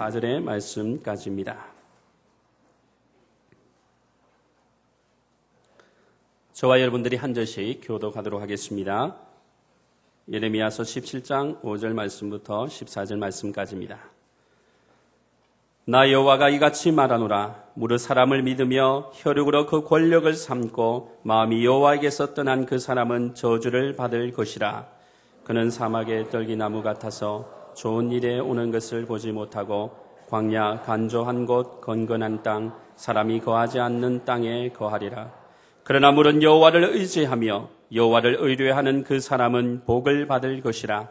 14절의 말씀까지입니다. 저와 여러분들이 한 절씩 교독하도록 하겠습니다. 예레미야서 17장 5절 말씀부터 14절 말씀까지입니다. 나 여호와가 이같이 말하노라. 무릇 사람을 믿으며 혈육으로 그 권력을 삼고 마음이 여호와에게서 떠난 그 사람은 저주를 받을 것이라. 그는 사막의 떨기나무 같아서 좋은 일에 오는 것을 보지 못하고 광야 간조한 곳 건건한 땅 사람이 거하지 않는 땅에 거하리라. 그러나 물은 여호와를 의지하며 여호와를 의뢰하는 그 사람은 복을 받을 것이라.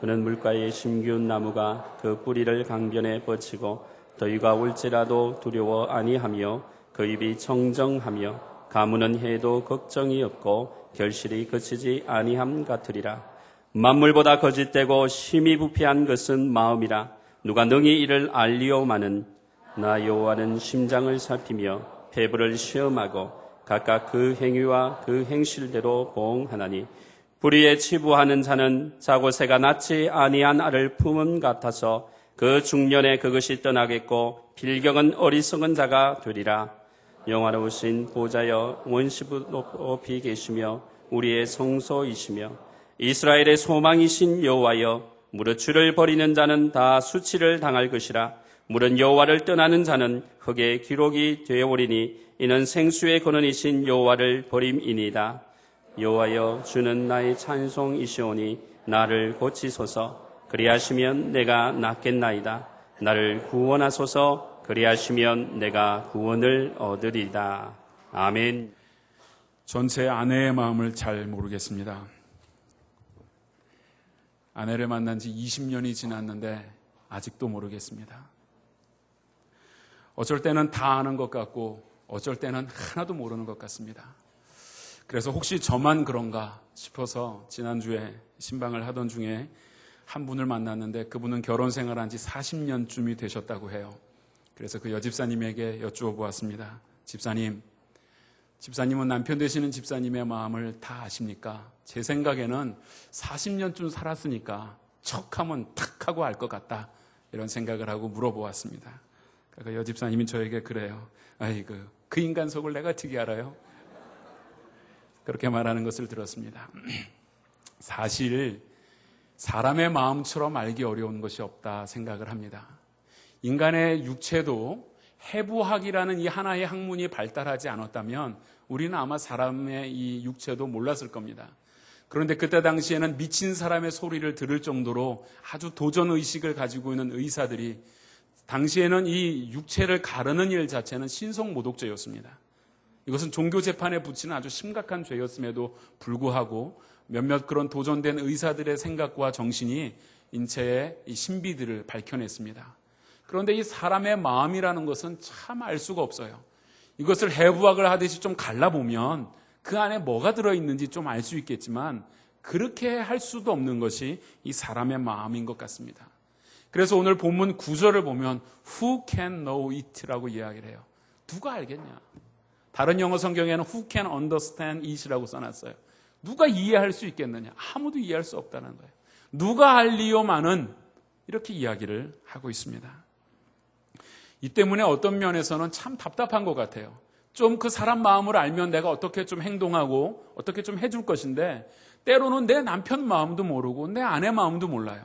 그는 물가에 심기운 나무가 그 뿌리를 강변에 뻗치고 더위가 올지라도 두려워 아니하며 그 입이 청정하며 가무는 해도 걱정이 없고 결실이 그치지 아니함 같으리라. 만물보다 거짓되고 심히 부패한 것은 마음이라. 누가 능히 이를 알리오마는 나 여호와는 심장을 살피며 폐부를 시험하고 각각 그 행위와 그 행실대로 보응하나니 불의에 치부하는 자는 자고 새가 낳지 아니한 알을 품은 같아서 그 중년에 그것이 떠나겠고 필경은 어리석은 자가 되리라. 영화로우신 보좌여 원시부 높이 계시며 우리의 성소이시며 이스라엘의 소망이신 여호와여 무릇 주를 버리는 자는 다 수치를 당할 것이라. 무릇 여호와를 떠나는 자는 흙의 기록이 되어오리니 이는 생수의 근원이신 여호와를 버림이니이다. 여호와여 주는 나의 찬송이시오니 나를 고치소서. 그리하시면 내가 낫겠나이다. 나를 구원하소서. 그리하시면 내가 구원을 얻으리이다. 아멘. 전 제 아내의 마음을 잘 모르겠습니다. 아내를 만난 지 20년이 지났는데 아직도 모르겠습니다. 어쩔 때는 다 아는 것 같고 어쩔 때는 하나도 모르는 것 같습니다. 그래서 혹시 저만 그런가 싶어서 지난주에 신방을 하던 중에 한 분을 만났는데 그분은 결혼 생활한 지 40년쯤이 되셨다고 해요. 그래서 그 여집사님에게 여쭈어 보았습니다. 집사님은 남편 되시는 집사님의 마음을 다 아십니까? 제 생각에는 40년쯤 살았으니까 척하면 탁 하고 알 것 같다. 이런 생각을 하고 물어보았습니다. 그 여집사님이 저에게 그래요. 아이고, 그 인간 속을 내가 어떻게 알아요? 그렇게 말하는 것을 들었습니다. 사실 사람의 마음처럼 알기 어려운 것이 없다 생각을 합니다. 인간의 육체도 해부학이라는 이 하나의 학문이 발달하지 않았다면 우리는 아마 사람의 이 육체도 몰랐을 겁니다. 그런데 그때 당시에는 미친 사람의 소리를 들을 정도로 아주 도전의식을 가지고 있는 의사들이 당시에는 이 육체를 가르는 일 자체는 신성모독죄였습니다. 이것은 종교 재판에 붙이는 아주 심각한 죄였음에도 불구하고 몇몇 그런 도전된 의사들의 생각과 정신이 인체의 이 신비들을 밝혀냈습니다. 그런데 이 사람의 마음이라는 것은 참 알 수가 없어요. 이것을 해부학을 하듯이 좀 갈라보면 그 안에 뭐가 들어있는지 좀 알 수 있겠지만 그렇게 할 수도 없는 것이 이 사람의 마음인 것 같습니다. 그래서 오늘 본문 9절을 보면 Who can know it라고 이야기를 해요. 누가 알겠냐? 다른 영어 성경에는 Who can understand it이라고 써놨어요. 누가 이해할 수 있겠느냐? 아무도 이해할 수 없다는 거예요. 누가 알리요마는 이렇게 이야기를 하고 있습니다. 이 때문에 어떤 면에서는 참 답답한 것 같아요. 좀 그 사람 마음을 알면 내가 어떻게 좀 행동하고 어떻게 좀 해줄 것인데 때로는 내 남편 마음도 모르고 내 아내 마음도 몰라요.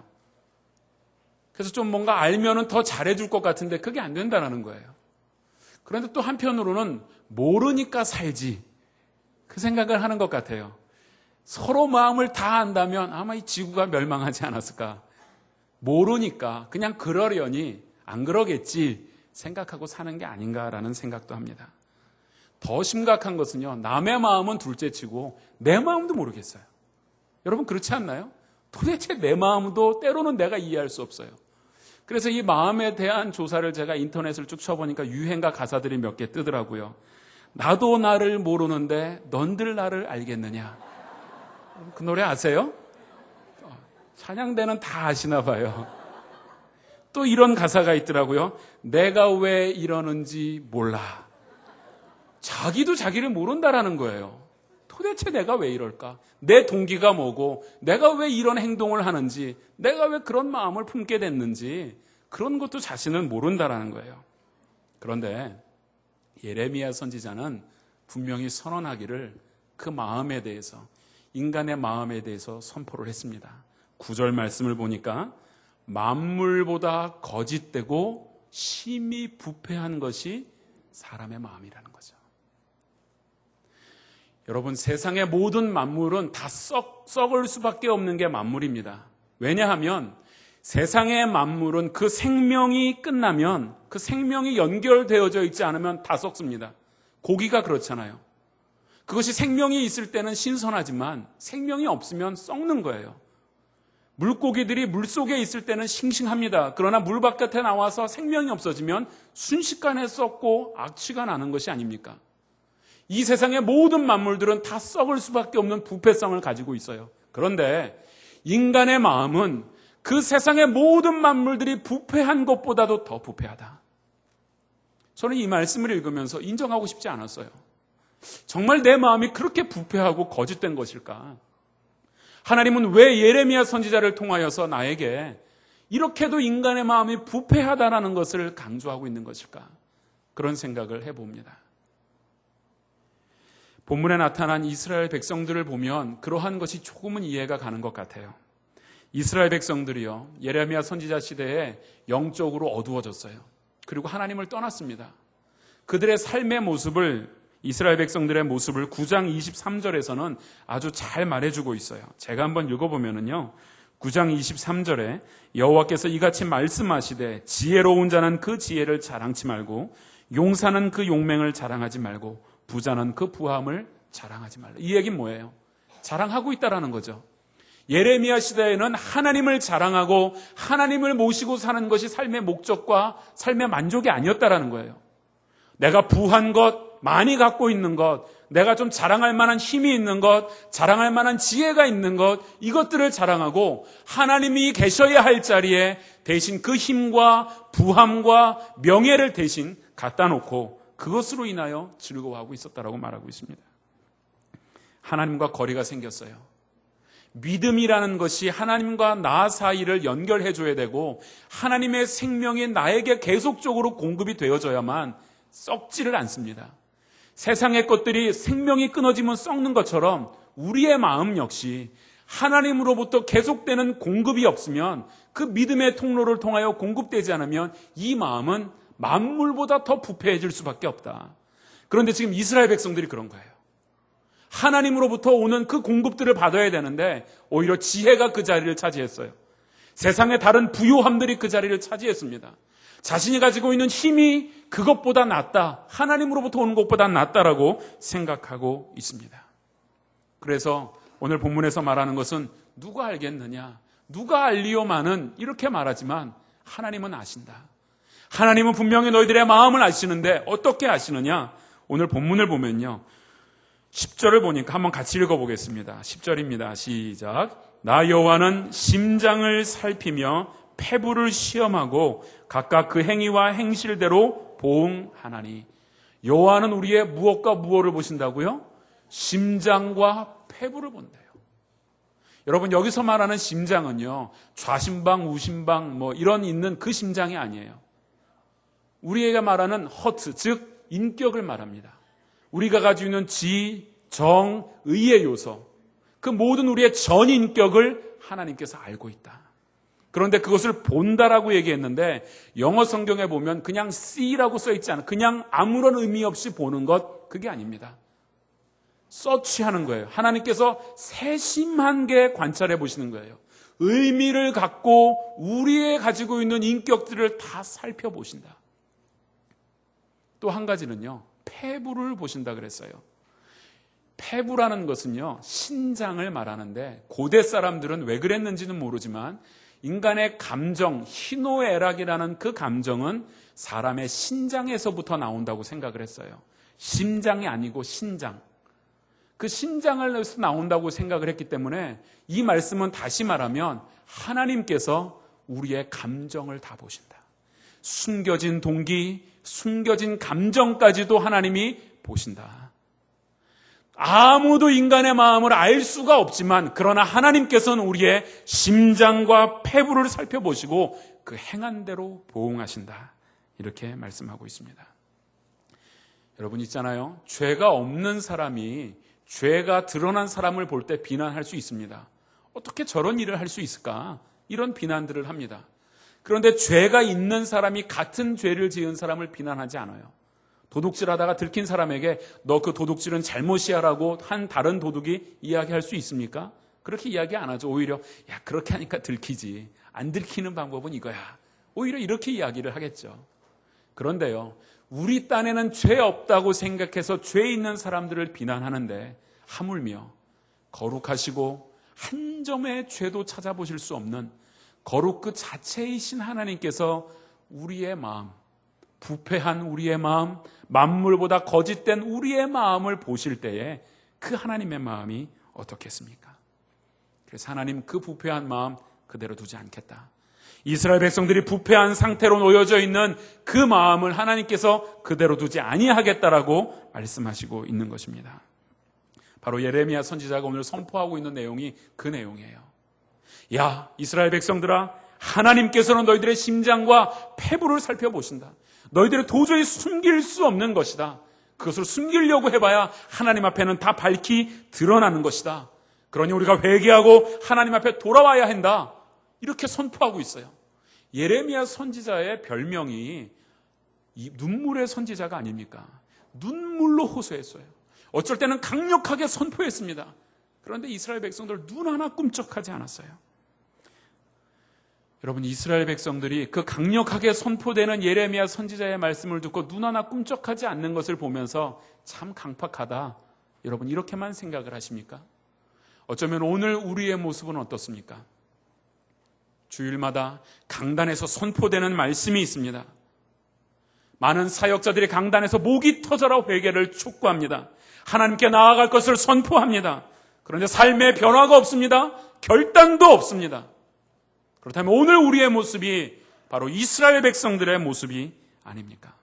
그래서 좀 뭔가 알면은 더 잘해줄 것 같은데 그게 안 된다는 거예요. 그런데 또 한편으로는 모르니까 살지 그 생각을 하는 것 같아요. 서로 마음을 다 안다면 아마 이 지구가 멸망하지 않았을까. 모르니까 그냥 그러려니 안 그러겠지 생각하고 사는 게 아닌가라는 생각도 합니다. 더 심각한 것은요, 남의 마음은 둘째치고 내 마음도 모르겠어요. 여러분 그렇지 않나요? 도대체 내 마음도 때로는 내가 이해할 수 없어요. 그래서 이 마음에 대한 조사를 제가 인터넷을 쭉 쳐보니까 유행가 가사들이 몇 개 뜨더라고요. 나도 나를 모르는데 넌들 나를 알겠느냐. 그 노래 아세요? 찬양대는 다 아시나 봐요. 또 이런 가사가 있더라고요. 내가 왜 이러는지 몰라. 자기도 자기를 모른다라는 거예요. 도대체 내가 왜 이럴까? 내 동기가 뭐고 내가 왜 이런 행동을 하는지 내가 왜 그런 마음을 품게 됐는지 그런 것도 자신은 모른다라는 거예요. 그런데 예레미야 선지자는 분명히 선언하기를 그 마음에 대해서, 인간의 마음에 대해서 선포를 했습니다. 9절 말씀을 보니까 만물보다 거짓되고 심히 부패한 것이 사람의 마음이라는 거죠. 여러분, 세상의 모든 만물은 다 썩을 수밖에 없는 게 만물입니다. 왜냐하면 세상의 만물은 그 생명이 끝나면, 그 생명이 연결되어져 있지 않으면 다 썩습니다. 고기가 그렇잖아요. 그것이 생명이 있을 때는 신선하지만 생명이 없으면 썩는 거예요. 물고기들이 물속에 있을 때는 싱싱합니다. 그러나 물 바깥에 나와서 생명이 없어지면 순식간에 썩고 악취가 나는 것이 아닙니까? 이 세상의 모든 만물들은 다 썩을 수밖에 없는 부패성을 가지고 있어요. 그런데 인간의 마음은 그 세상의 모든 만물들이 부패한 것보다도 더 부패하다. 저는 이 말씀을 읽으면서 인정하고 싶지 않았어요. 정말 내 마음이 그렇게 부패하고 거짓된 것일까? 하나님은 왜 예레미야 선지자를 통하여서 나에게 이렇게도 인간의 마음이 부패하다라는 것을 강조하고 있는 것일까? 그런 생각을 해봅니다. 본문에 나타난 이스라엘 백성들을 보면 그러한 것이 조금은 이해가 가는 것 같아요. 이스라엘 백성들이요, 예레미야 선지자 시대에 영적으로 어두워졌어요. 그리고 하나님을 떠났습니다. 그들의 삶의 모습을, 이스라엘 백성들의 모습을 9장 23절에서는 아주 잘 말해주고 있어요. 제가 한번 읽어보면은요, 9장 23절에 여호와께서 이같이 말씀하시되 지혜로운 자는 그 지혜를 자랑치 말고 용사는 그 용맹을 자랑하지 말고 부자는 그 부함을 자랑하지 말라. 이 얘기는 뭐예요? 자랑하고 있다라는 거죠. 예레미야 시대에는 하나님을 자랑하고 하나님을 모시고 사는 것이 삶의 목적과 삶의 만족이 아니었다라는 거예요. 내가 부한 것, 많이 갖고 있는 것, 내가 좀 자랑할 만한 힘이 있는 것, 자랑할 만한 지혜가 있는 것, 이것들을 자랑하고 하나님이 계셔야 할 자리에 대신 그 힘과 부함과 명예를 대신 갖다 놓고 그것으로 인하여 즐거워하고 있었다라고 말하고 있습니다. 하나님과 거리가 생겼어요. 믿음이라는 것이 하나님과 나 사이를 연결해 줘야 되고 하나님의 생명이 나에게 계속적으로 공급이 되어져야만 썩지를 않습니다. 세상의 것들이 생명이 끊어지면 썩는 것처럼 우리의 마음 역시 하나님으로부터 계속되는 공급이 없으면, 그 믿음의 통로를 통하여 공급되지 않으면 이 마음은 만물보다 더 부패해질 수밖에 없다. 그런데 지금 이스라엘 백성들이 그런 거예요. 하나님으로부터 오는 그 공급들을 받아야 되는데 오히려 지혜가 그 자리를 차지했어요. 세상의 다른 부요함들이 그 자리를 차지했습니다. 자신이 가지고 있는 힘이 그것보다 낫다, 하나님으로부터 오는 것보다 낫다라고 생각하고 있습니다. 그래서 오늘 본문에서 말하는 것은 누가 알겠느냐, 누가 알리오마는 이렇게 말하지만 하나님은 아신다. 하나님은 분명히 너희들의 마음을 아시는데 어떻게 아시느냐? 오늘 본문을 보면요, 10절을 보니까 한번 같이 읽어보겠습니다. 10절입니다. 시작. 나 여호와는 심장을 살피며 폐부를 시험하고 각각 그 행위와 행실대로 보응하나니. 여호와는 우리의 무엇과 무엇을 보신다고요? 심장과 폐부를 본대요. 여러분, 여기서 말하는 심장은요, 좌심방, 우심방 이런 있는 그 심장이 아니에요. 우리에게 말하는 허트, 즉 인격을 말합니다. 우리가 가지고 있는 지, 정, 의의 요소, 그 모든 우리의 전 인격을 하나님께서 알고 있다. 그런데 그것을 본다라고 얘기했는데 영어 성경에 보면 그냥 see라고 써있지 않아, 그냥 아무런 의미 없이 보는 것, 그게 아닙니다. 서치하는 거예요. 하나님께서 세심하게 관찰해 보시는 거예요. 의미를 갖고 우리의 가지고 있는 인격들을 다 살펴보신다. 또 한 가지는요, 폐부를 보신다 그랬어요. 폐부라는 것은요, 신장을 말하는데 고대 사람들은 왜 그랬는지는 모르지만 인간의 감정, 희노애락이라는 그 감정은 사람의 신장에서부터 나온다고 생각을 했어요. 심장이 아니고 신장. 그 신장에서 나온다고 생각을 했기 때문에 이 말씀은 다시 말하면 하나님께서 우리의 감정을 다 보신다. 숨겨진 동기, 숨겨진 감정까지도 하나님이 보신다. 아무도 인간의 마음을 알 수가 없지만 그러나 하나님께서는 우리의 심장과 폐부를 살펴보시고 그 행한 대로 보응하신다. 이렇게 말씀하고 있습니다. 여러분 있잖아요. 죄가 없는 사람이 죄가 드러난 사람을 볼 때 비난할 수 있습니다. 어떻게 저런 일을 할 수 있을까? 이런 비난들을 합니다. 그런데 죄가 있는 사람이 같은 죄를 지은 사람을 비난하지 않아요. 도둑질하다가 들킨 사람에게 너 그 도둑질은 잘못이야라고 한 다른 도둑이 이야기할 수 있습니까? 그렇게 이야기 안 하죠. 오히려 야 그렇게 하니까 들키지. 안 들키는 방법은 이거야. 오히려 이렇게 이야기를 하겠죠. 그런데요. 우리 딴에는 죄 없다고 생각해서 죄 있는 사람들을 비난하는데 하물며 거룩하시고 한 점의 죄도 찾아보실 수 없는 거룩 그 자체이신 하나님께서 우리의 마음, 부패한 우리의 마음, 만물보다 거짓된 우리의 마음을 보실 때에 그 하나님의 마음이 어떻겠습니까? 그래서 하나님 그 부패한 마음 그대로 두지 않겠다. 이스라엘 백성들이 부패한 상태로 놓여져 있는 그 마음을 하나님께서 그대로 두지 아니하겠다라고 말씀하시고 있는 것입니다. 바로 예레미야 선지자가 오늘 선포하고 있는 내용이 그 내용이에요. 야, 이스라엘 백성들아, 하나님께서는 너희들의 심장과 패부를 살펴보신다. 너희들이 도저히 숨길 수 없는 것이다. 그것을 숨기려고 해봐야 하나님 앞에는 다 밝히 드러나는 것이다. 그러니 우리가 회개하고 하나님 앞에 돌아와야 한다. 이렇게 선포하고 있어요. 예레미야 선지자의 별명이 이 눈물의 선지자가 아닙니까? 눈물로 호소했어요. 어쩔 때는 강력하게 선포했습니다. 그런데 이스라엘 백성들 눈 하나 꿈쩍하지 않았어요. 여러분, 이스라엘 백성들이 그 강력하게 선포되는 예레미야 선지자의 말씀을 듣고 눈 하나 꿈쩍하지 않는 것을 보면서 참 강팍하다. 여러분, 이렇게만 생각을 하십니까? 어쩌면 오늘 우리의 모습은 어떻습니까? 주일마다 강단에서 선포되는 말씀이 있습니다. 많은 사역자들이 강단에서 목이 터져라 회개를 촉구합니다. 하나님께 나아갈 것을 선포합니다. 그런데 삶의 변화가 없습니다. 결단도 없습니다. 그렇다면 오늘 우리의 모습이 바로 이스라엘 백성들의 모습이 아닙니까?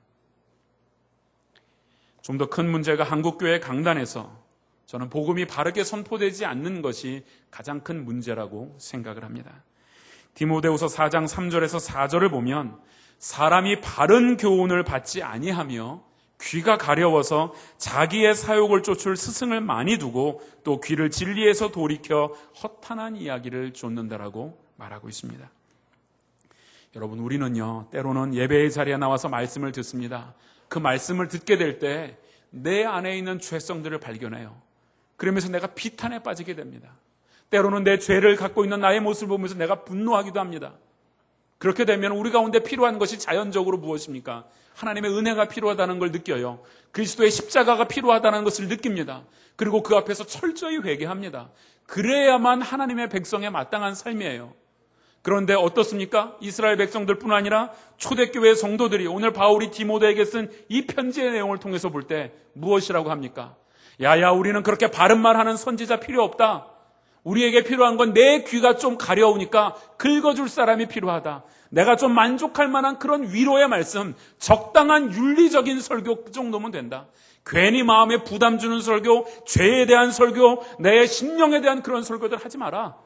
좀 더 큰 문제가 한국교회 강단에서 저는 복음이 바르게 선포되지 않는 것이 가장 큰 문제라고 생각을 합니다. 디모데후서 4장 3절에서 4절을 보면 사람이 바른 교훈을 받지 아니하며 귀가 가려워서 자기의 사욕을 쫓을 스승을 많이 두고 또 귀를 진리에서 돌이켜 허탄한 이야기를 쫓는다라고 말하고 있습니다. 여러분, 우리는요 때로는 예배의 자리에 나와서 말씀을 듣습니다. 그 말씀을 듣게 될 때 내 안에 있는 죄성들을 발견해요. 그러면서 내가 비탄에 빠지게 됩니다. 때로는 내 죄를 갖고 있는 나의 모습을 보면서 내가 분노하기도 합니다. 그렇게 되면 우리 가운데 필요한 것이 자연적으로 무엇입니까? 하나님의 은혜가 필요하다는 걸 느껴요. 그리스도의 십자가가 필요하다는 것을 느낍니다. 그리고 그 앞에서 철저히 회개합니다. 그래야만 하나님의 백성에 마땅한 삶이에요. 그런데 어떻습니까? 이스라엘 백성들뿐 아니라 초대교회 성도들이 오늘 바울이 디모데에게 쓴 이 편지의 내용을 통해서 볼 때 무엇이라고 합니까? 야야, 우리는 그렇게 바른 말하는 선지자 필요 없다. 우리에게 필요한 건 내 귀가 좀 가려우니까 긁어줄 사람이 필요하다. 내가 좀 만족할 만한 그런 위로의 말씀, 적당한 윤리적인 설교 그 정도면 된다. 괜히 마음에 부담 주는 설교, 죄에 대한 설교, 내 심령에 대한 그런 설교들 하지 마라.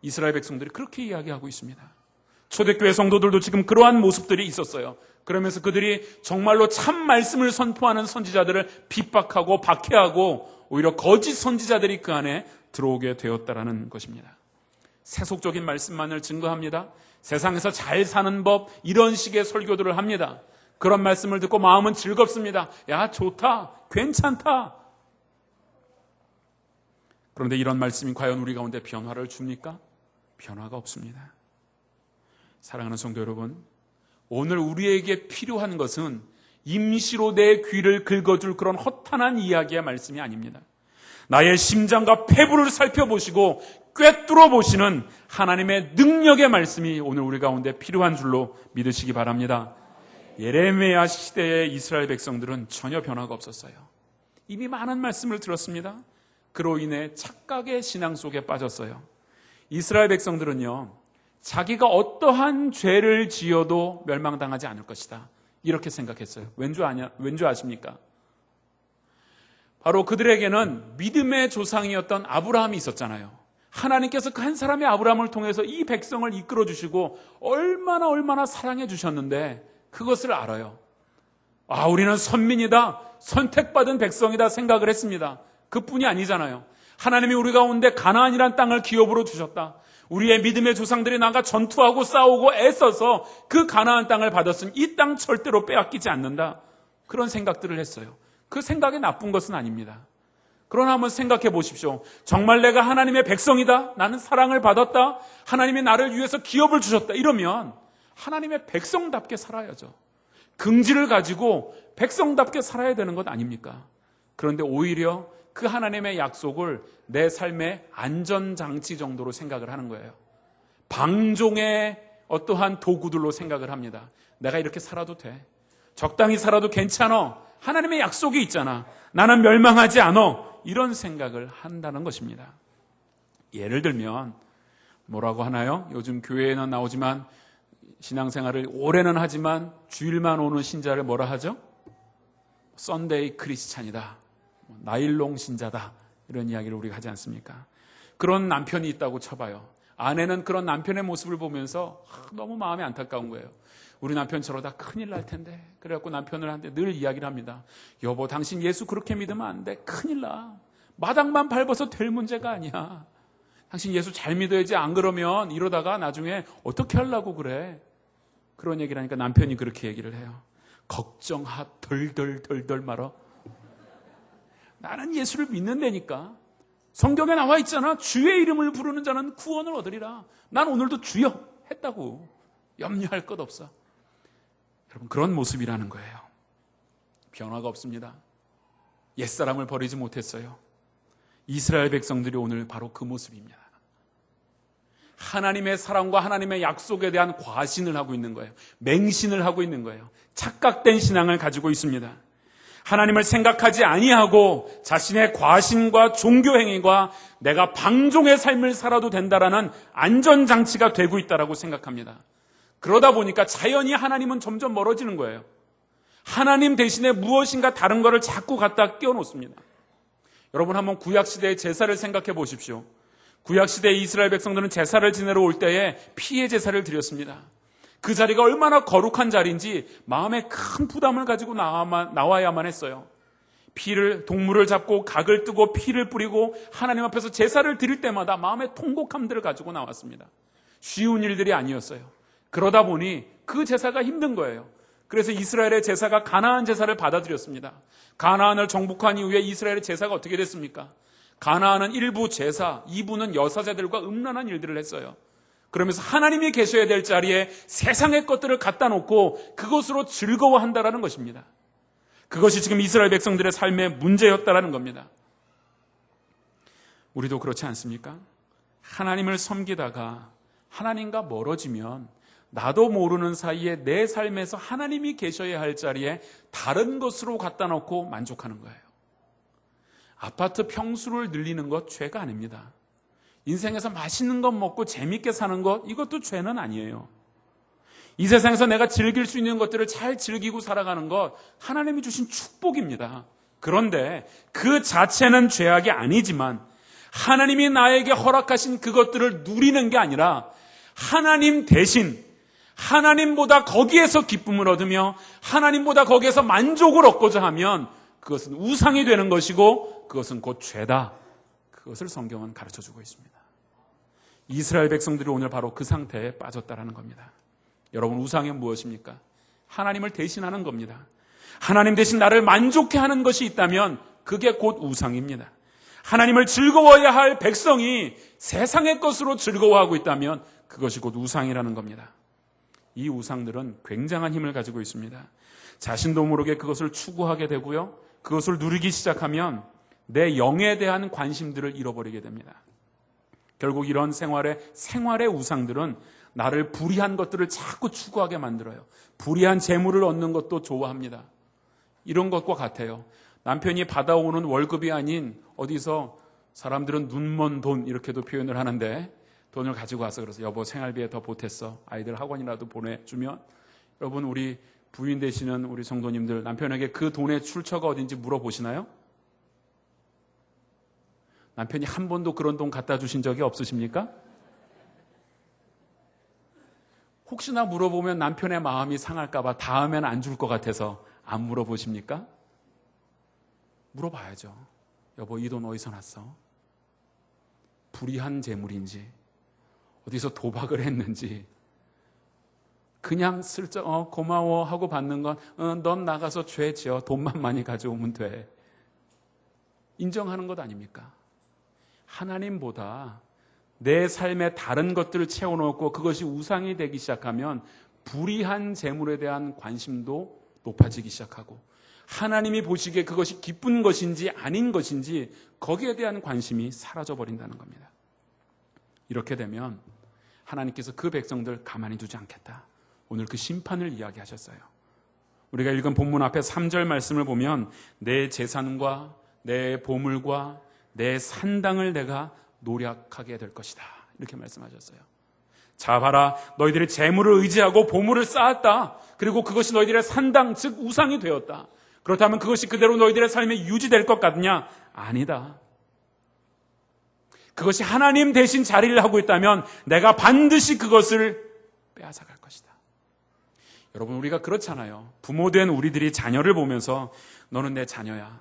이스라엘 백성들이 그렇게 이야기하고 있습니다. 초대교회 성도들도 지금 그러한 모습들이 있었어요. 그러면서 그들이 정말로 참 말씀을 선포하는 선지자들을 핍박하고 박해하고 오히려 거짓 선지자들이 그 안에 들어오게 되었다라는 것입니다. 세속적인 말씀만을 증거합니다. 세상에서 잘 사는 법, 이런 식의 설교들을 합니다. 그런 말씀을 듣고 마음은 즐겁습니다. 야, 좋다, 괜찮다. 그런데 이런 말씀이 과연 우리 가운데 변화를 줍니까? 변화가 없습니다. 사랑하는 성도 여러분, 오늘 우리에게 필요한 것은 임시로 내 귀를 긁어줄 그런 허탄한 이야기의 말씀이 아닙니다. 나의 심장과 폐부를 살펴보시고 꿰뚫어 보시는 하나님의 능력의 말씀이 오늘 우리 가운데 필요한 줄로 믿으시기 바랍니다. 예레미야 시대의 이스라엘 백성들은 전혀 변화가 없었어요. 이미 많은 말씀을 들었습니다. 그로 인해 착각의 신앙 속에 빠졌어요. 이스라엘 백성들은요, 자기가 어떠한 죄를 지어도 멸망당하지 않을 것이다, 이렇게 생각했어요. 왠지 아십니까? 바로 그들에게는 믿음의 조상이었던 아브라함이 있었잖아요. 하나님께서 그 한 사람의 아브라함을 통해서 이 백성을 이끌어 주시고 얼마나 사랑해 주셨는데 그것을 알아요. 우리는 선민이다, 선택받은 백성이다 생각을 했습니다. 그뿐이 아니잖아요. 하나님이 우리 가운데 가나안이란 땅을 기업으로 주셨다. 우리의 믿음의 조상들이 나가 전투하고 싸우고 애써서 그 가나안 땅을 받았으니 이 땅 절대로 빼앗기지 않는다. 그런 생각들을 했어요. 그 생각이 나쁜 것은 아닙니다. 그러나 한번 생각해 보십시오. 정말 내가 하나님의 백성이다, 나는 사랑을 받았다, 하나님이 나를 위해서 기업을 주셨다, 이러면 하나님의 백성답게 살아야죠. 긍지를 가지고 백성답게 살아야 되는 것 아닙니까? 그런데 오히려 그 하나님의 약속을 내 삶의 안전장치 정도로 생각을 하는 거예요. 방종의 어떠한 도구들로 생각을 합니다. 내가 이렇게 살아도 돼, 적당히 살아도 괜찮아, 하나님의 약속이 있잖아, 나는 멸망하지 않아, 이런 생각을 한다는 것입니다. 예를 들면 뭐라고 하나요? 요즘 교회에는 나오지만 신앙생활을 오래는 하지만 주일만 오는 신자를 뭐라 하죠? 썬데이 크리스찬이다, 나일롱 신자다, 이런 이야기를 우리가 하지 않습니까? 그런 남편이 있다고 쳐봐요. 아내는 그런 남편의 모습을 보면서 너무 마음이 안타까운 거예요. 우리 남편 저러다 큰일 날 텐데. 그래갖고 남편한테 늘 이야기를 합니다. 여보, 당신 예수 그렇게 믿으면 안 돼. 큰일 나. 마당만 밟아서 될 문제가 아니야. 당신 예수 잘 믿어야지. 안 그러면 이러다가 나중에 어떻게 하려고 그래. 그런 얘기를 하니까 남편이 그렇게 얘기를 해요. 걱정하 덜덜 말어. 나는 예수를 믿는다니까. 성경에 나와 있잖아. 주의 이름을 부르는 자는 구원을 얻으리라. 난 오늘도 주여 했다고. 염려할 것 없어. 여러분, 그런 모습이라는 거예요. 변화가 없습니다. 옛사람을 버리지 못했어요. 이스라엘 백성들이 오늘 바로 그 모습입니다. 하나님의 사랑과 하나님의 약속에 대한 과신을 하고 있는 거예요. 맹신을 하고 있는 거예요. 착각된 신앙을 가지고 있습니다. 하나님을 생각하지 아니하고 자신의 과신과 종교행위가 내가 방종의 삶을 살아도 된다라는 안전장치가 되고 있다라고 생각합니다. 그러다 보니까 자연히 하나님은 점점 멀어지는 거예요. 하나님 대신에 무엇인가 다른 것을 자꾸 갖다 끼워놓습니다. 여러분, 한번 구약시대의 제사를 생각해 보십시오. 구약시대의 이스라엘 백성들은 제사를 지내러 올 때에 피의 제사를 드렸습니다. 그 자리가 얼마나 거룩한 자리인지 마음에 큰 부담을 가지고 나와야만 했어요. 동물을 잡고 각을 뜨고 피를 뿌리고 하나님 앞에서 제사를 드릴 때마다 마음의 통곡함들을 가지고 나왔습니다. 쉬운 일들이 아니었어요. 그러다 보니 그 제사가 힘든 거예요. 그래서 이스라엘의 제사가 가나안 제사를 받아들였습니다. 가나안을 정복한 이후에 이스라엘의 제사가 어떻게 됐습니까? 가나안은 일부 제사, 이부는 여사제들과 음란한 일들을 했어요. 그러면서 하나님이 계셔야 될 자리에 세상의 것들을 갖다 놓고 그것으로 즐거워한다라는 것입니다. 그것이 지금 이스라엘 백성들의 삶의 문제였다라는 겁니다. 우리도 그렇지 않습니까? 하나님을 섬기다가 하나님과 멀어지면 나도 모르는 사이에 내 삶에서 하나님이 계셔야 할 자리에 다른 것으로 갖다 놓고 만족하는 거예요. 아파트 평수를 늘리는 것 죄가 아닙니다. 인생에서 맛있는 것 먹고 재밌게 사는 것, 이것도 죄는 아니에요. 이 세상에서 내가 즐길 수 있는 것들을 잘 즐기고 살아가는 것, 하나님이 주신 축복입니다. 그런데 그 자체는 죄악이 아니지만 하나님이 나에게 허락하신 그것들을 누리는 게 아니라 하나님 대신 하나님보다 거기에서 기쁨을 얻으며 하나님보다 거기에서 만족을 얻고자 하면 그것은 우상이 되는 것이고 그것은 곧 죄다. 그것을 성경은 가르쳐주고 있습니다. 이스라엘 백성들이 오늘 바로 그 상태에 빠졌다라는 겁니다. 여러분, 우상은 무엇입니까? 하나님을 대신하는 겁니다. 하나님 대신 나를 만족해 하는 것이 있다면 그게 곧 우상입니다. 하나님을 즐거워해야 할 백성이 세상의 것으로 즐거워하고 있다면 그것이 곧 우상이라는 겁니다. 이 우상들은 굉장한 힘을 가지고 있습니다. 자신도 모르게 그것을 추구하게 되고요. 그것을 누리기 시작하면 내 영에 대한 관심들을 잃어버리게 됩니다. 결국 이런 생활의 우상들은 나를 불의한 것들을 자꾸 추구하게 만들어요. 불의한 재물을 얻는 것도 좋아합니다. 이런 것과 같아요. 남편이 받아오는 월급이 아닌 어디서 사람들은 눈먼 돈 이렇게도 표현을 하는데 돈을 가지고 와서 그래서 여보 생활비에 더 보탰어. 아이들 학원이라도 보내주면 여러분 우리 부인 되시는 우리 성도님들 남편에게 그 돈의 출처가 어딘지 물어보시나요? 남편이 한 번도 그런 돈 갖다 주신 적이 없으십니까? 혹시나 물어보면 남편의 마음이 상할까봐 다음엔 안 줄 것 같아서 안 물어보십니까? 물어봐야죠. 여보, 이 돈 어디서 났어? 불이한 재물인지, 어디서 도박을 했는지, 그냥 슬쩍 고마워 하고 받는 건 넌 나가서 죄 지어 돈만 많이 가져오면 돼. 인정하는 것 아닙니까? 하나님보다 내 삶에 다른 것들을 채워놓고 그것이 우상이 되기 시작하면 불이한 재물에 대한 관심도 높아지기 시작하고, 하나님이 보시기에 그것이 기쁜 것인지 아닌 것인지 거기에 대한 관심이 사라져버린다는 겁니다. 이렇게 되면 하나님께서 그 백성들 가만히 두지 않겠다. 오늘 그 심판을 이야기하셨어요. 우리가 읽은 본문 앞에 3절 말씀을 보면 내 재산과 내 보물과 내 산당을 내가 노력하게 될 것이다. 이렇게 말씀하셨어요. 자, 봐라. 너희들이 재물을 의지하고 보물을 쌓았다. 그리고 그것이 너희들의 산당, 즉 우상이 되었다. 그렇다면 그것이 그대로 너희들의 삶에 유지될 것 같느냐? 아니다. 그것이 하나님 대신 자리를 하고 있다면 내가 반드시 그것을 빼앗아갈 것이다. 여러분, 우리가 그렇잖아요. 부모된 우리들이 자녀를 보면서 너는 내 자녀야.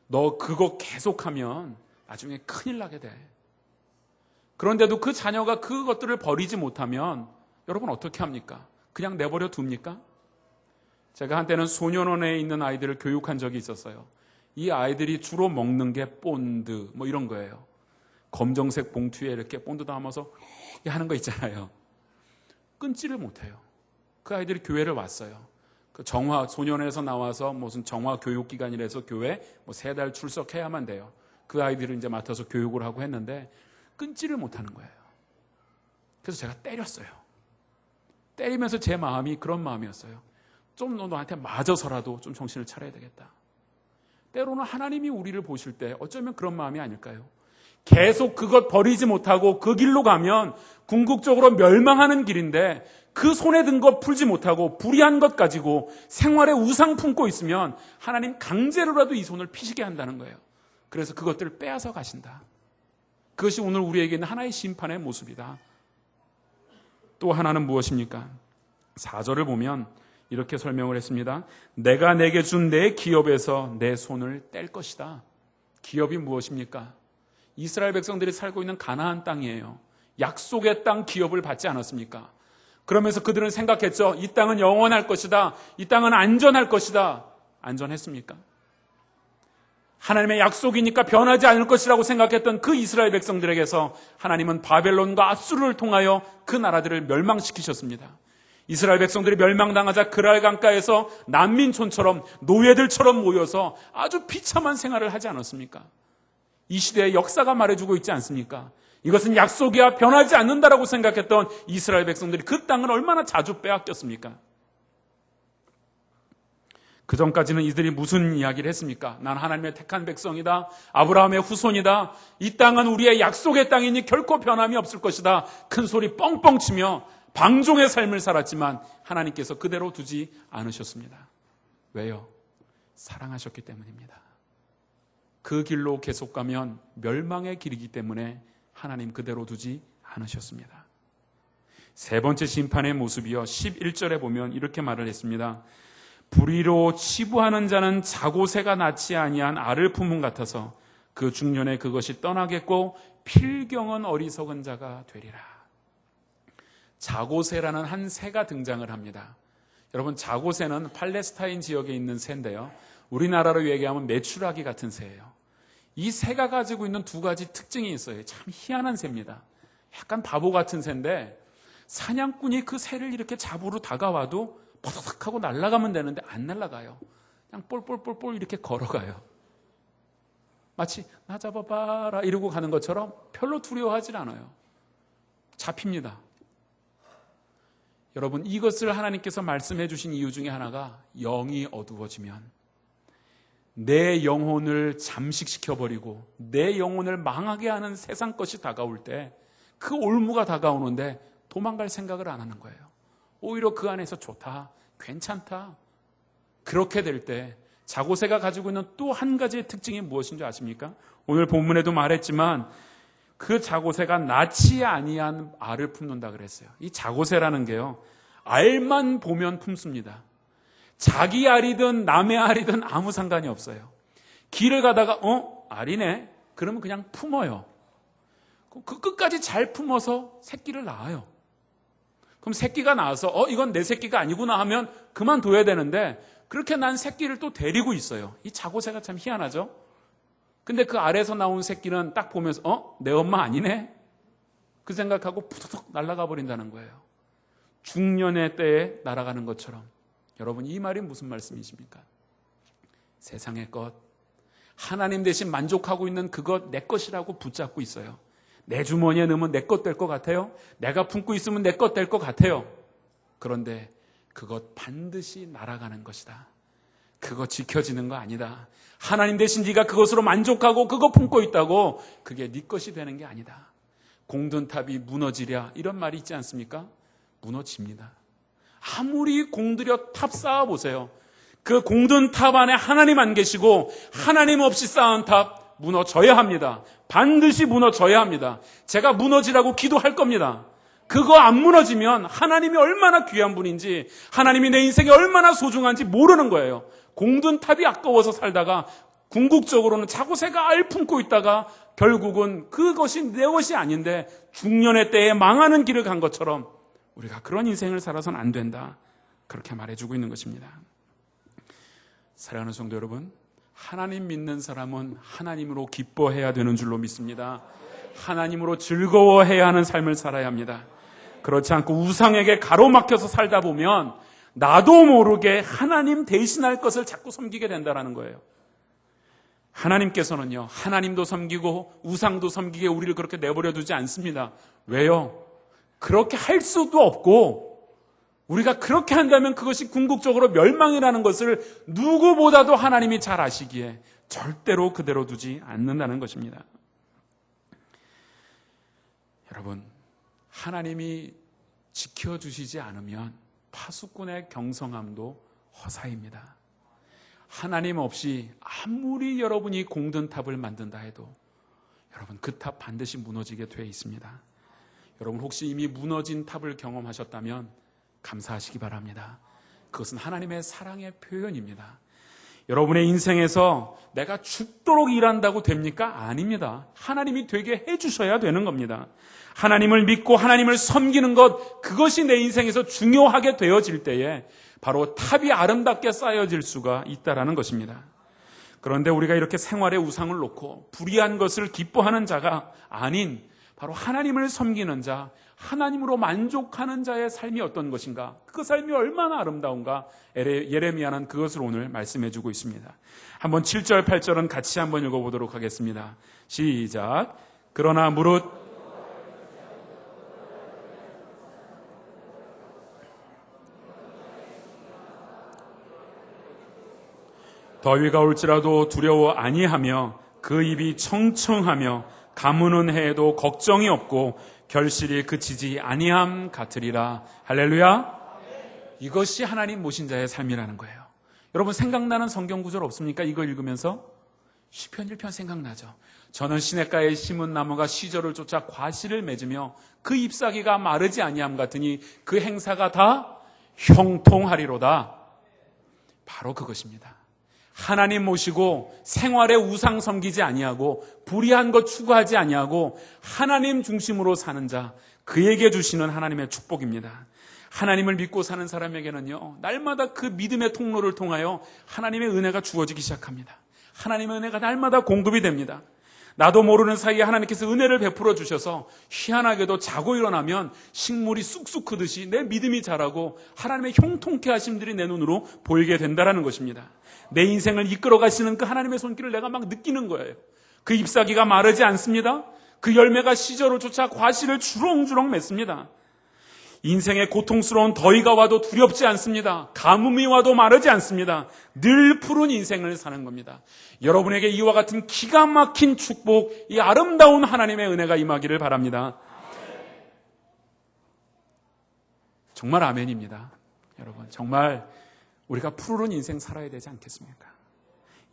너 그거 계속하면 나중에 큰일 나게 돼. 그런데도 그 자녀가 그것들을 버리지 못하면 여러분 어떻게 합니까? 그냥 내버려 둡니까? 제가 한때는 소년원에 있는 아이들을 교육한 적이 있었어요. 이 아이들이 주로 먹는 게 본드 뭐 이런 거예요. 검정색 봉투에 이렇게 본드 담아서 하는 거 있잖아요. 끊지를 못해요. 그 아이들이 교회를 왔어요. 그 정화, 소년원에서 나와서 무슨 정화 교육기관이라서 교회 3달 출석해야만 돼요. 그 아이들을 이제 맡아서 교육을 하고 했는데 끊지를 못하는 거예요. 그래서 제가 때렸어요. 때리면서 제 마음이 그런 마음이었어요. 좀 너한테 맞아서라도 좀 정신을 차려야 되겠다. 때로는 하나님이 우리를 보실 때 어쩌면 그런 마음이 아닐까요? 계속 그것 버리지 못하고 그 길로 가면 궁극적으로 멸망하는 길인데 그 손에 든 것 풀지 못하고 불의한 것 가지고 생활에 우상 품고 있으면 하나님 강제로라도 이 손을 피시게 한다는 거예요. 그래서 그것들을 빼앗아 가신다. 그것이 오늘 우리에게 있는 하나의 심판의 모습이다. 또 하나는 무엇입니까? 4절을 보면 이렇게 설명을 했습니다. 내가 내게 준 내 기업에서 내 손을 뗄 것이다. 기업이 무엇입니까? 이스라엘 백성들이 살고 있는 가나안 땅이에요. 약속의 땅 기업을 받지 않았습니까? 그러면서 그들은 생각했죠. 이 땅은 영원할 것이다. 이 땅은 안전할 것이다. 안전했습니까? 하나님의 약속이니까 변하지 않을 것이라고 생각했던 그 이스라엘 백성들에게서 하나님은 바벨론과 아수르를 통하여 그 나라들을 멸망시키셨습니다. 이스라엘 백성들이 멸망당하자 그랄 강가에서 난민촌처럼 노예들처럼 모여서 아주 비참한 생활을 하지 않았습니까? 이 시대의 역사가 말해주고 있지 않습니까? 이것은 약속이야 변하지 않는다라고 생각했던 이스라엘 백성들이 그 땅을 얼마나 자주 빼앗겼습니까? 그 전까지는 이들이 무슨 이야기를 했습니까? 난 하나님의 택한 백성이다. 아브라함의 후손이다. 이 땅은 우리의 약속의 땅이니 결코 변함이 없을 것이다. 큰 소리 뻥뻥 치며 방종의 삶을 살았지만 하나님께서 그대로 두지 않으셨습니다. 왜요? 사랑하셨기 때문입니다. 그 길로 계속 가면 멸망의 길이기 때문에 하나님 그대로 두지 않으셨습니다. 세 번째 심판의 모습이요. 11절에 보면 이렇게 말을 했습니다. 불의로 치부하는 자는 자고새가 낳지 아니한 알을 품은 같아서 그 중년에 그것이 떠나겠고 필경은 어리석은 자가 되리라. 자고새라는 한 새가 등장을 합니다. 여러분, 자고새는 팔레스타인 지역에 있는 새인데요. 우리나라로 얘기하면 메추라기 같은 새예요. 이 새가 가지고 있는 두 가지 특징이 있어요. 참 희한한 새입니다. 약간 바보 같은 새인데 사냥꾼이 그 새를 이렇게 잡으러 다가와도 버덕 하고 날아가면 되는데 안 날아가요. 그냥 볼볼볼볼 이렇게 걸어가요. 마치 나 잡아봐라 이러고 가는 것처럼 별로 두려워하질 않아요. 잡힙니다. 여러분, 이것을 하나님께서 말씀해 주신 이유 중에 하나가 영이 어두워지면 내 영혼을 잠식시켜버리고 내 영혼을 망하게 하는 세상 것이 다가올 때 그 올무가 다가오는데 도망갈 생각을 안 하는 거예요. 오히려 그 안에서 좋다, 괜찮다. 그렇게 될 때 자고새가 가지고 있는 또 한 가지의 특징이 무엇인지 아십니까? 오늘 본문에도 말했지만 그 자고새가 낳지 아니한 알을 품는다 그랬어요. 이 자고새라는 게요, 알만 보면 품습니다. 자기 알이든 남의 알이든 아무 상관이 없어요. 길을 가다가 알이네? 그러면 그냥 품어요. 그 끝까지 잘 품어서 새끼를 낳아요. 그럼 새끼가 나와서 이건 내 새끼가 아니구나 하면 그만둬야 되는데, 그렇게 난 새끼를 또 데리고 있어요. 이 자고새가 참 희한하죠? 근데 그 알에서 나온 새끼는 딱 보면서 내 엄마 아니네? 그 생각하고 푸드득 날아가 버린다는 거예요. 중년의 때에 날아가는 것처럼. 여러분, 이 말이 무슨 말씀이십니까? 세상의 것, 하나님 대신 만족하고 있는 그것 내 것이라고 붙잡고 있어요. 내 주머니에 넣으면 내 것 될 것 같아요. 내가 품고 있으면 내 것 될 것 같아요. 그런데 그것 반드시 날아가는 것이다. 그거 지켜지는 거 아니다. 하나님 대신 네가 그것으로 만족하고 그거 품고 있다고 그게 네 것이 되는 게 아니다. 공든탑이 무너지랴, 이런 말이 있지 않습니까? 무너집니다. 아무리 공들여 탑 쌓아보세요. 그 공든탑 안에 하나님 안 계시고 하나님 없이 쌓은 탑 무너져야 합니다. 반드시 무너져야 합니다. 제가 무너지라고 기도할 겁니다. 그거 안 무너지면 하나님이 얼마나 귀한 분인지, 하나님이 내 인생에 얼마나 소중한지 모르는 거예요. 공든탑이 아까워서 살다가 궁극적으로는 자고새가 알 품고 있다가 결국은 그것이 내 것이 아닌데 중년의 때에 망하는 길을 간 것처럼 우리가 그런 인생을 살아서는 안 된다. 그렇게 말해주고 있는 것입니다. 사랑하는 성도 여러분, 하나님 믿는 사람은 하나님으로 기뻐해야 되는 줄로 믿습니다. 하나님으로 즐거워해야 하는 삶을 살아야 합니다. 그렇지 않고 우상에게 가로막혀서 살다 보면 나도 모르게 하나님 대신할 것을 자꾸 섬기게 된다는 거예요. 하나님께서는요, 하나님도 섬기고 우상도 섬기게 우리를 그렇게 내버려 두지 않습니다. 왜요? 그렇게 할 수도 없고, 우리가 그렇게 한다면 그것이 궁극적으로 멸망이라는 것을 누구보다도 하나님이 잘 아시기에 절대로 그대로 두지 않는다는 것입니다. 여러분, 하나님이 지켜주시지 않으면 파수꾼의 경성함도 허사입니다. 하나님 없이 아무리 여러분이 공든탑을 만든다 해도 여러분, 그 탑 반드시 무너지게 되어 있습니다. 여러분, 혹시 이미 무너진 탑을 경험하셨다면 감사하시기 바랍니다. 그것은 하나님의 사랑의 표현입니다. 여러분의 인생에서 내가 죽도록 일한다고 됩니까? 아닙니다. 하나님이 되게 해주셔야 되는 겁니다. 하나님을 믿고 하나님을 섬기는 것, 그것이 내 인생에서 중요하게 되어질 때에 바로 탑이 아름답게 쌓여질 수가 있다는 것입니다. 그런데 우리가 이렇게 생활의 우상을 놓고 불의한 것을 기뻐하는 자가 아닌 바로 하나님을 섬기는 자, 하나님으로 만족하는 자의 삶이 어떤 것인가, 그 삶이 얼마나 아름다운가, 예레미야는 그것을 오늘 말씀해 주고 있습니다. 한번 7절 8절은 같이 한번 읽어보도록 하겠습니다. 시작. 그러나 무릇 더위가 올지라도 두려워 아니하며 그 입이 청청하며 가무는 해에도 걱정이 없고 결실이 그치지 아니함 같으리라. 할렐루야. 이것이 하나님 모신 자의 삶이라는 거예요. 여러분, 생각나는 성경 구절 없습니까? 이거 읽으면서 시편 1편 생각나죠. 저는 시냇가에 심은 나무가 시절을 쫓아 과실을 맺으며 그 잎사귀가 마르지 아니함 같으니 그 행사가 다 형통하리로다. 바로 그것입니다. 하나님 모시고 생활에 우상 섬기지 아니하고 불의한 것 추구하지 아니하고 하나님 중심으로 사는 자, 그에게 주시는 하나님의 축복입니다. 하나님을 믿고 사는 사람에게는요, 날마다 그 믿음의 통로를 통하여 하나님의 은혜가 주어지기 시작합니다. 하나님의 은혜가 날마다 공급이 됩니다. 나도 모르는 사이에 하나님께서 은혜를 베풀어 주셔서 희한하게도 자고 일어나면 식물이 쑥쑥 크듯이 내 믿음이 자라고 하나님의 형통케 하심들이 내 눈으로 보이게 된다는 것입니다. 내 인생을 이끌어 가시는 그 하나님의 손길을 내가 막 느끼는 거예요. 그 잎사귀가 마르지 않습니다. 그 열매가 시절을 쫓아 과실을 주렁주렁 맺습니다. 인생의 고통스러운 더위가 와도 두렵지 않습니다. 가뭄이 와도 마르지 않습니다. 늘 푸른 인생을 사는 겁니다. 여러분에게 이와 같은 기가 막힌 축복, 이 아름다운 하나님의 은혜가 임하기를 바랍니다. 정말 아멘입니다. 여러분, 정말 우리가 푸른 인생 살아야 되지 않겠습니까?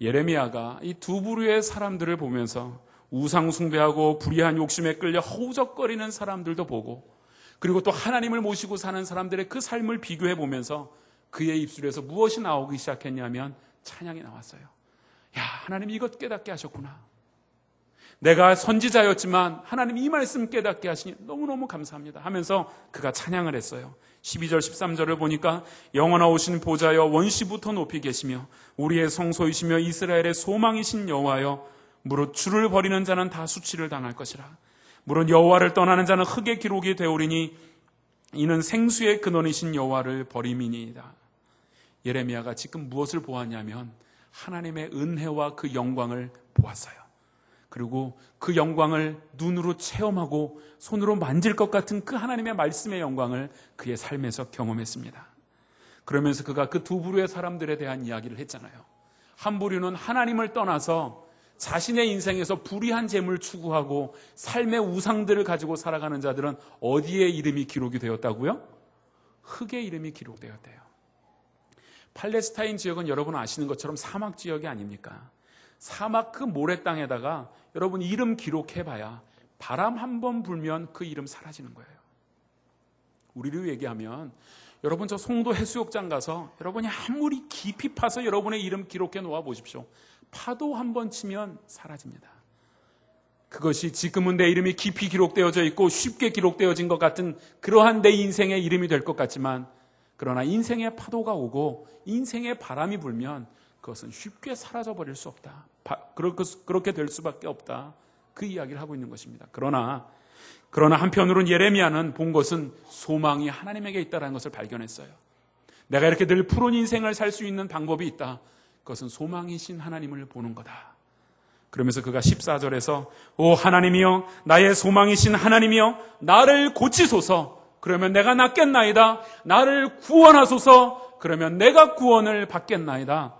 예레미야가 이 두 부류의 사람들을 보면서 우상 숭배하고 불의한 욕심에 끌려 허우적거리는 사람들도 보고, 그리고 또 하나님을 모시고 사는 사람들의 그 삶을 비교해 보면서 그의 입술에서 무엇이 나오기 시작했냐면 찬양이 나왔어요. 야, 하나님 이것 깨닫게 하셨구나. 내가 선지자였지만 하나님 이 말씀 깨닫게 하시니 너무너무 감사합니다 하면서 그가 찬양을 했어요. 12절 13절을 보니까 영원하오신 보좌여 원시부터 높이 계시며 우리의 성소이시며 이스라엘의 소망이신 여호와여, 무릇 주를 버리는 자는 다 수치를 당할 것이라. 무릇 여호와를 떠나는 자는 흙의 기록이 되오리니 이는 생수의 근원이신 여호와를 버림이니이다. 예레미야가 지금 무엇을 보았냐면 하나님의 은혜와 그 영광을 보았어요. 그리고 그 영광을 눈으로 체험하고 손으로 만질 것 같은 그 하나님의 말씀의 영광을 그의 삶에서 경험했습니다. 그러면서 그가 그 두 부류의 사람들에 대한 이야기를 했잖아요. 한 부류는 하나님을 떠나서 자신의 인생에서 불의한 재물을 추구하고 삶의 우상들을 가지고 살아가는 자들은 어디에 이름이 기록이 되었다고요? 흙의 이름이 기록되었대요. 팔레스타인 지역은 여러분 아시는 것처럼 사막 지역이 아닙니까? 사막 그 모래 땅에다가 여러분 이름 기록해봐야 바람 한 번 불면 그 이름 사라지는 거예요. 우리로 얘기하면 여러분 저 송도 해수욕장 가서 여러분이 아무리 깊이 파서 여러분의 이름 기록해 놓아 보십시오. 파도 한 번 치면 사라집니다. 그것이 지금은 내 이름이 깊이 기록되어져 있고 쉽게 기록되어진 것 같은 그러한 내 인생의 이름이 될 것 같지만, 그러나 인생의 파도가 오고 인생의 바람이 불면 그것은 쉽게 사라져버릴 수 없다. 그렇게 될 수밖에 없다. 그 이야기를 하고 있는 것입니다. 그러나 한편으로는 예레미야는 본 것은 소망이 하나님에게 있다는 것을 발견했어요. 내가 이렇게 늘 푸른 인생을 살 수 있는 방법이 있다. 그것은 소망이신 하나님을 보는 거다. 그러면서 그가 14절에서 오 하나님이여, 나의 소망이신 하나님이여, 나를 고치소서. 그러면 내가 낫겠나이다. 나를 구원하소서. 그러면 내가 구원을 받겠나이다.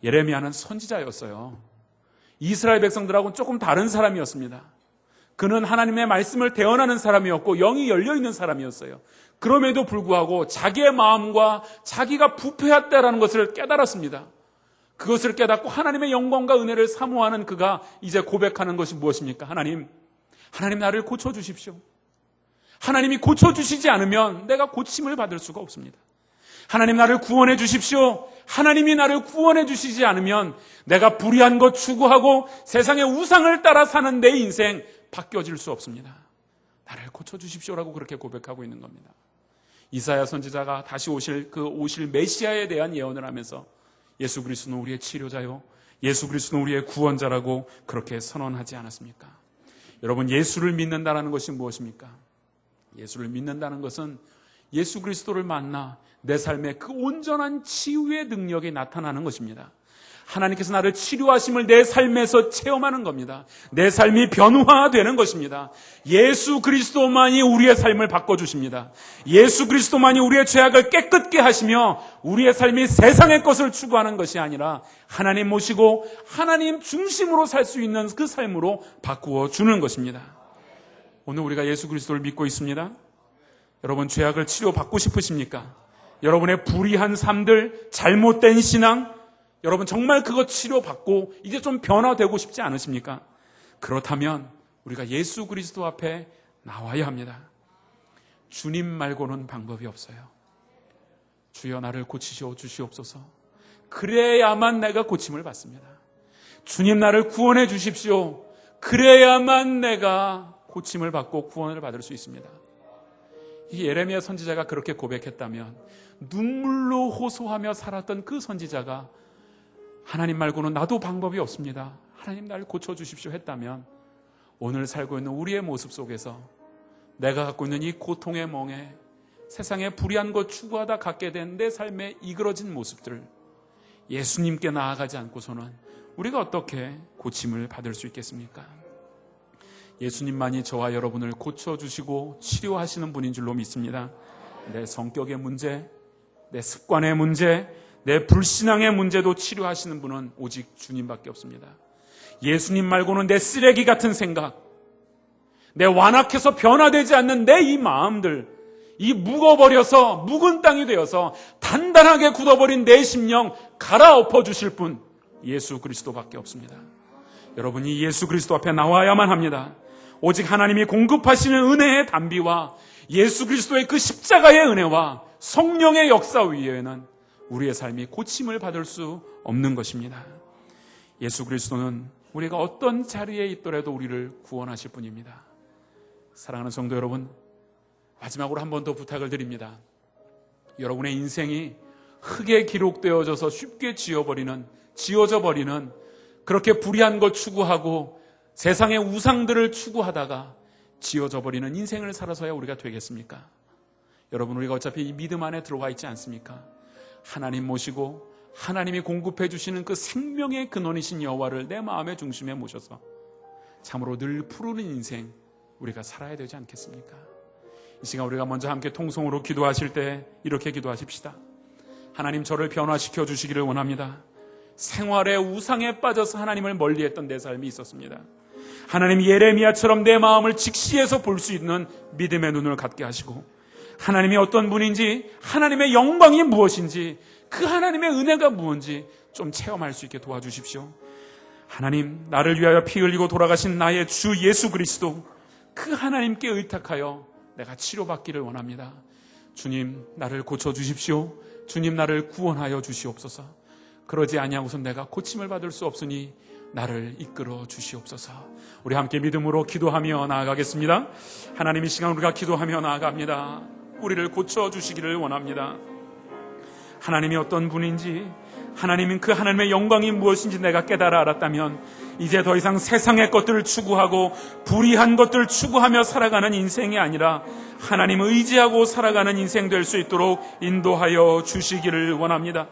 예레미야는 선지자였어요. 이스라엘 백성들하고는 조금 다른 사람이었습니다. 그는 하나님의 말씀을 대언하는 사람이었고 영이 열려있는 사람이었어요. 그럼에도 불구하고 자기의 마음과 자기가 부패했다라는 것을 깨달았습니다. 그것을 깨닫고 하나님의 영광과 은혜를 사모하는 그가 이제 고백하는 것이 무엇입니까? 하나님 나를 고쳐주십시오. 하나님이 고쳐주시지 않으면 내가 고침을 받을 수가 없습니다. 하나님 나를 구원해 주십시오. 하나님이 나를 구원해 주시지 않으면 내가 불의한 것 추구하고 세상의 우상을 따라 사는 내 인생 바뀌어질 수 없습니다. 나를 고쳐주십시오라고 그렇게 고백하고 있는 겁니다. 이사야 선지자가 다시 오실 메시아에 대한 예언을 하면서 예수 그리스도는 우리의 치료자요, 예수 그리스도는 우리의 구원자라고 그렇게 선언하지 않았습니까? 여러분, 예수를 믿는다는 것이 무엇입니까? 예수를 믿는다는 것은 예수 그리스도를 만나 내 삶에 그 온전한 치유의 능력이 나타나는 것입니다. 하나님께서 나를 치료하심을 내 삶에서 체험하는 겁니다. 내 삶이 변화되는 것입니다. 예수 그리스도만이 우리의 삶을 바꿔주십니다. 예수 그리스도만이 우리의 죄악을 깨끗게 하시며 우리의 삶이 세상의 것을 추구하는 것이 아니라 하나님 모시고 하나님 중심으로 살 수 있는 그 삶으로 바꾸어 주는 것입니다. 오늘 우리가 예수 그리스도를 믿고 있습니다. 여러분, 죄악을 치료받고 싶으십니까? 여러분의 불의한 삶들, 잘못된 신앙, 여러분 정말 그거 치료받고 이제 좀 변화되고 싶지 않으십니까? 그렇다면 우리가 예수 그리스도 앞에 나와야 합니다. 주님 말고는 방법이 없어요. 주여 나를 고치시오 주시옵소서. 그래야만 내가 고침을 받습니다. 주님 나를 구원해 주십시오. 그래야만 내가 고침을 받고 구원을 받을 수 있습니다. 이 예레미야 선지자가 그렇게 고백했다면, 눈물로 호소하며 살았던 그 선지자가 하나님 말고는 나도 방법이 없습니다, 하나님 나를 고쳐주십시오 했다면, 오늘 살고 있는 우리의 모습 속에서 내가 갖고 있는 이 고통의 멍에 세상에 불의한 것 추구하다 갖게 된 내 삶에 이그러진 모습들, 예수님께 나아가지 않고서는 우리가 어떻게 고침을 받을 수 있겠습니까? 예수님만이 저와 여러분을 고쳐주시고 치료하시는 분인 줄로 믿습니다. 내 성격의 문제, 내 습관의 문제, 내 불신앙의 문제도 치료하시는 분은 오직 주님밖에 없습니다. 예수님 말고는 내 쓰레기 같은 생각, 내 완악해서 변화되지 않는 내 이 마음들, 이 묵어버려서 묵은 땅이 되어서 단단하게 굳어버린 내 심령 갈아엎어 주실 분, 예수 그리스도밖에 없습니다. 여러분이 예수 그리스도 앞에 나와야만 합니다. 오직 하나님이 공급하시는 은혜의 단비와 예수 그리스도의 그 십자가의 은혜와 성령의 역사 위에는 우리의 삶이 고침을 받을 수 없는 것입니다. 예수 그리스도는 우리가 어떤 자리에 있더라도 우리를 구원하실 분입니다. 사랑하는 성도 여러분, 마지막으로 한 번 더 부탁을 드립니다. 여러분의 인생이 흙에 기록되어져서 쉽게 지워져 버리는 그렇게 불의한 것 추구하고 세상의 우상들을 추구하다가 지워져 버리는 인생을 살아서야 우리가 되겠습니까? 여러분, 우리가 어차피 이 믿음 안에 들어와 있지 않습니까? 하나님 모시고 하나님이 공급해 주시는 그 생명의 근원이신 여호와를 내 마음의 중심에 모셔서 참으로 늘 푸르는 인생 우리가 살아야 되지 않겠습니까? 이 시간 우리가 먼저 함께 통성으로 기도하실 때 이렇게 기도하십시다. 하나님, 저를 변화시켜 주시기를 원합니다. 생활의 우상에 빠져서 하나님을 멀리했던 내 삶이 있었습니다. 하나님, 예레미야처럼 내 마음을 직시해서 볼 수 있는 믿음의 눈을 갖게 하시고 하나님이 어떤 분인지, 하나님의 영광이 무엇인지, 그 하나님의 은혜가 무엇인지 좀 체험할 수 있게 도와주십시오. 하나님, 나를 위하여 피 흘리고 돌아가신 나의 주 예수 그리스도, 그 하나님께 의탁하여 내가 치료받기를 원합니다. 주님, 나를 고쳐주십시오. 주님, 나를 구원하여 주시옵소서. 그러지 아니하고선 내가 고침을 받을 수 없으니 나를 이끌어 주시옵소서. 우리 함께 믿음으로 기도하며 나아가겠습니다. 하나님, 이 시간 우리가 기도하며 나아갑니다. 우리를 고쳐주시기를 원합니다. 하나님이 어떤 분인지, 하나님은 그 하나님의 영광이 무엇인지 내가 깨달아 알았다면 이제 더 이상 세상의 것들을 추구하고 불의한 것들을 추구하며 살아가는 인생이 아니라 하나님 의지하고 살아가는 인생 될 수 있도록 인도하여 주시기를 원합니다.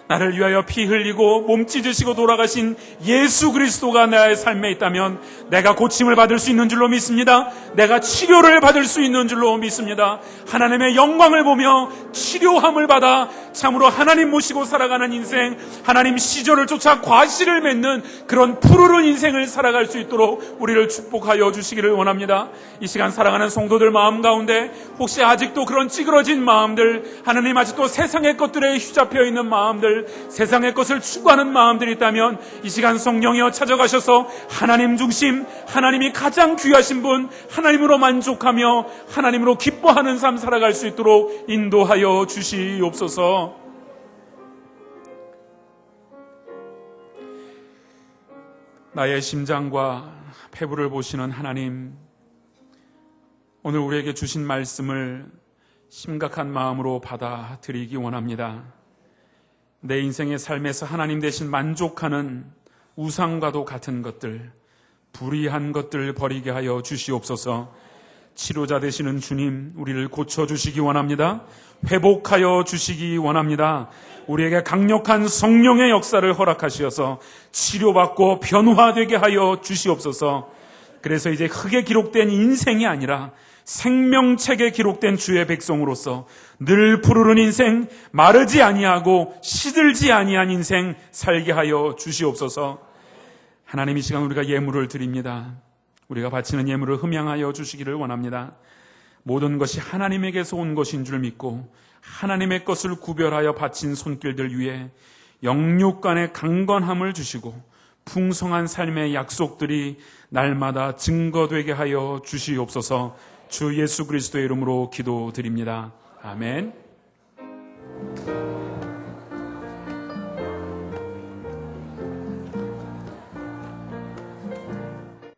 나를 위하여 피 흘리고 몸 찢으시고 돌아가신 예수 그리스도가 나의 삶에 있다면 내가 고침을 받을 수 있는 줄로 믿습니다. 내가 치료를 받을 수 있는 줄로 믿습니다. 하나님의 영광을 보며 치료함을 받아 참으로 하나님 모시고 살아가는 인생, 하나님 시절을 쫓아 과실을 맺는 그런 푸르른 인생을 살아갈 수 있도록 우리를 축복하여 주시기를 원합니다. 이 시간 살아가는 성도들 마음 가운데 혹시 아직도 그런 찌그러진 마음들, 하나님 아직도 세상의 것들에 휘잡혀 있는 마음들, 세상의 것을 추구하는 마음들이 있다면 이 시간 성령이여 찾아가셔서 하나님 중심, 하나님이 가장 귀하신 분, 하나님으로 만족하며 하나님으로 기뻐하는 삶 살아갈 수 있도록 인도하여 주시옵소서. 나의 심장과 폐부를 보시는 하나님, 오늘 우리에게 주신 말씀을 심각한 마음으로 받아들이기 원합니다. 내 인생의 삶에서 하나님 대신 만족하는 우상과도 같은 것들, 불의한 것들 버리게 하여 주시옵소서. 치료자 되시는 주님, 우리를 고쳐주시기 원합니다. 회복하여 주시기 원합니다. 우리에게 강력한 성령의 역사를 허락하시어서 치료받고 변화되게 하여 주시옵소서. 그래서 이제 흙에 기록된 인생이 아니라 생명책에 기록된 주의 백성으로서 늘 푸르른 인생, 마르지 아니하고 시들지 아니한 인생 살게 하여 주시옵소서. 하나님, 이 시간 우리가 예물을 드립니다. 우리가 바치는 예물을 흠양하여 주시기를 원합니다. 모든 것이 하나님에게서 온 것인 줄 믿고 하나님의 것을 구별하여 바친 손길들 위에 영육 간의 강건함을 주시고 풍성한 삶의 약속들이 날마다 증거되게 하여 주시옵소서. 주 예수 그리스도의 이름으로 기도드립니다. 아멘.